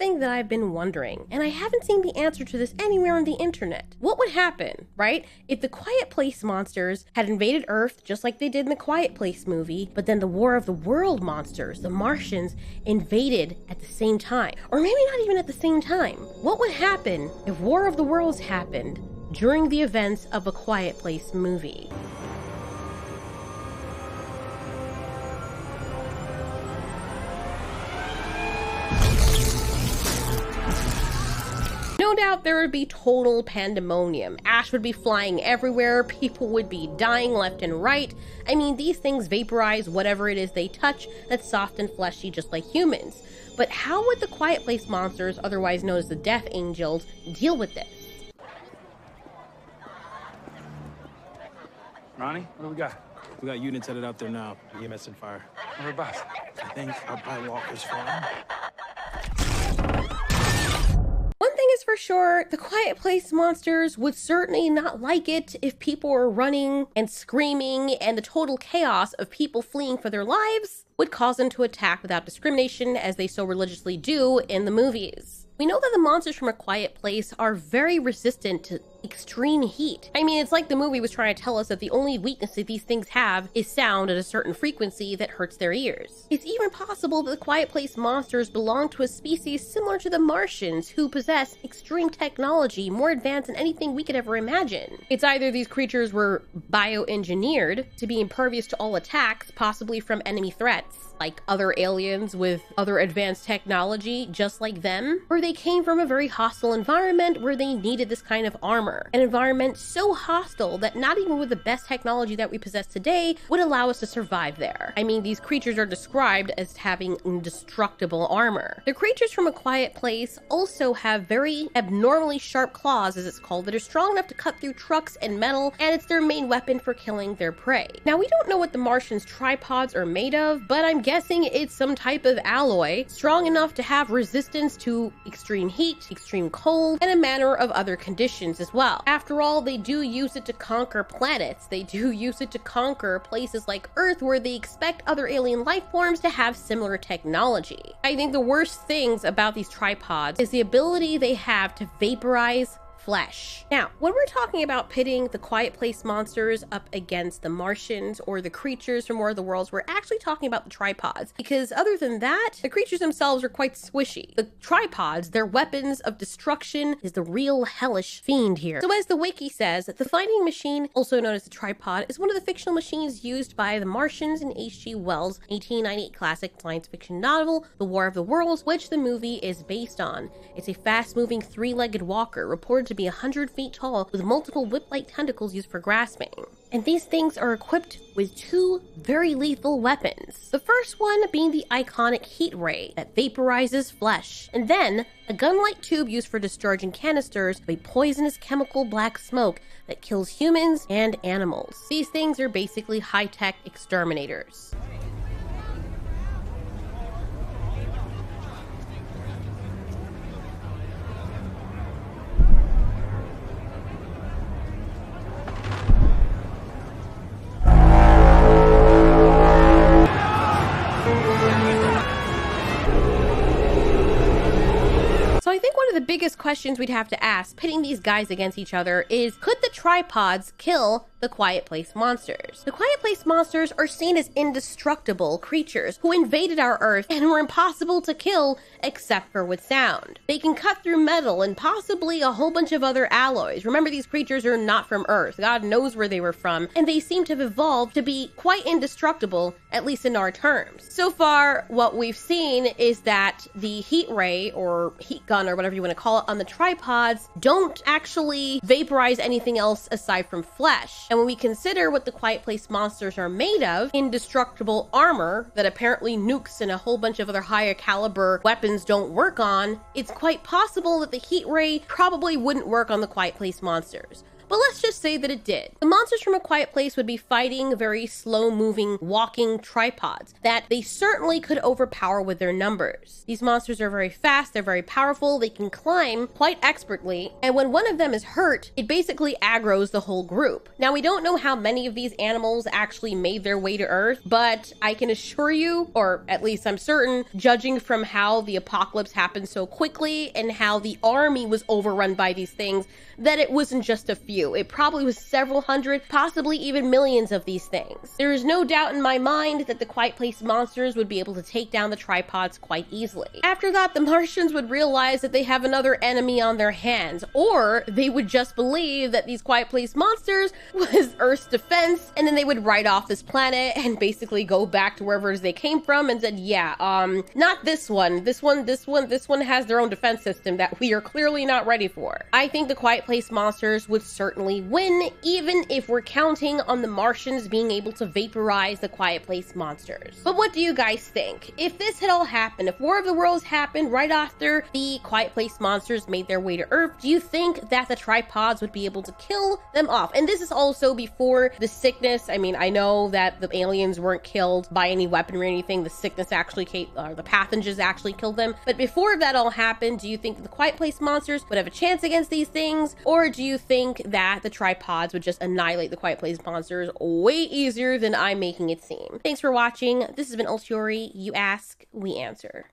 something that I've been wondering, and I haven't seen the answer to this anywhere on the internet. What would happen, right, if the Quiet Place monsters had invaded Earth just like they did in the Quiet Place movie, but then the War of the World monsters, the Martians, invaded at the same time? Or maybe not even at the same time. What would happen if War of the Worlds happened during the events of a Quiet Place movie? No doubt there would be total pandemonium. Ash would be flying everywhere, people would be dying left and right. I mean, these things vaporize whatever it is they touch that's soft and fleshy just like humans. But how would the Quiet Place monsters, otherwise known as the Death Angels, deal with this? Ronnie, what do we got? We got units headed out there now. EMS and fire. Whereabouts? I think up by Walker's farm. One thing is for sure, the Quiet Place monsters would certainly not like it if people were running and screaming, and the total chaos of people fleeing for their lives would cause them to attack without discrimination, as they so religiously do in the movies. We know that the monsters from A Quiet Place are very resistant to extreme heat. I mean, it's like the movie was trying to tell us that the only weakness that these things have is sound at a certain frequency that hurts their ears. It's even possible that the Quiet Place monsters belong to a species similar to the Martians, who possess extreme technology more advanced than anything we could ever imagine. It's either these creatures were bioengineered to be impervious to all attacks, possibly from enemy threats, like other aliens with other advanced technology just like them, or they came from a very hostile environment where they needed this kind of armor. An environment so hostile that not even with the best technology that we possess today would allow us to survive there. I mean, these creatures are described as having indestructible armor. The creatures from A Quiet Place also have very abnormally sharp claws, as it's called, that are strong enough to cut through trucks and metal, and it's their main weapon for killing their prey. Now, we don't know what the Martians' tripods are made of, but I'm guessing it's some type of alloy strong enough to have resistance to extreme heat, extreme cold, and a manner of other conditions as well. After all, they do use it to conquer planets. They do use it to conquer places like Earth, where they expect other alien life forms to have similar technology. I think the worst things about these tripods is the ability they have to vaporize flesh. Now, when we're talking about pitting the Quiet Place monsters up against the Martians or the creatures from War of the Worlds, we're actually talking about the tripods, because other than that, the creatures themselves are quite squishy. The tripods, their weapons of destruction, is the real hellish fiend here. So as the wiki says, the finding machine, also known as the tripod, is one of the fictional machines used by the Martians in H.G. Wells' 1898 classic science fiction novel, The War of the Worlds, which the movie is based on. It's a fast-moving three-legged walker, reported to be 100 feet tall, with multiple whip-like tentacles used for grasping. And these things are equipped with two very lethal weapons. The first one being the iconic heat ray that vaporizes flesh, and then a gun-like tube used for discharging canisters of a poisonous chemical black smoke that kills humans and animals. These things are basically high-tech exterminators. I think one of the biggest questions we'd have to ask, pitting these guys against each other, is could the tripods kill the Quiet Place monsters? The Quiet Place monsters are seen as indestructible creatures who invaded our Earth and were impossible to kill except for with sound. They can cut through metal and possibly a whole bunch of other alloys. Remember, these creatures are not from Earth. God knows where they were from, and they seem to have evolved to be quite indestructible, at least in our terms. So far, what we've seen is that the heat ray or heat gun or whatever you want to call it on the tripods don't actually vaporize anything else aside from flesh. And when we consider what the Quiet Place monsters are made of, indestructible armor that apparently nukes and a whole bunch of other higher caliber weapons don't work on, it's quite possible that the heat ray probably wouldn't work on the Quiet Place monsters. but let's just say that it did. The monsters from A Quiet Place would be fighting very slow-moving, walking tripods that they certainly could overpower with their numbers. These monsters are very fast, they're very powerful, they can climb quite expertly, and when one of them is hurt, it basically aggroes the whole group. Now, we don't know how many of these animals actually made their way to Earth, but I can assure you, or at least I'm certain, judging from how the apocalypse happened so quickly and how the army was overrun by these things, that it wasn't just a few. It probably was several hundred, possibly even millions of these things. There is no doubt in my mind that the Quiet Place monsters would be able to take down the tripods quite easily. After that, the Martians would realize that they have another enemy on their hands, or they would just believe that these Quiet Place monsters was Earth's defense, and then they would write off this planet and basically go back to wherever they came from and said, yeah, not this one. This one has their own defense system that we are clearly not ready for. I think the Quiet Place monsters would certainly win, even if we're counting on the Martians being able to vaporize the Quiet Place monsters. But what do you guys think? If this had all happened, if War of the Worlds happened right after the Quiet Place monsters made their way to Earth, do you think that the tripods would be able to kill them off? And this is also before the sickness. I mean, I know that the aliens weren't killed by any weaponry or anything. The sickness actually the pathogens actually killed them. But before that all happened, do you think that the Quiet Place monsters would have a chance against these things? Or do you think that the tripods would just annihilate the Quiet Place monsters way easier than I'm making it seem? Thanks for watching. This has been Ultiori. You ask, we answer.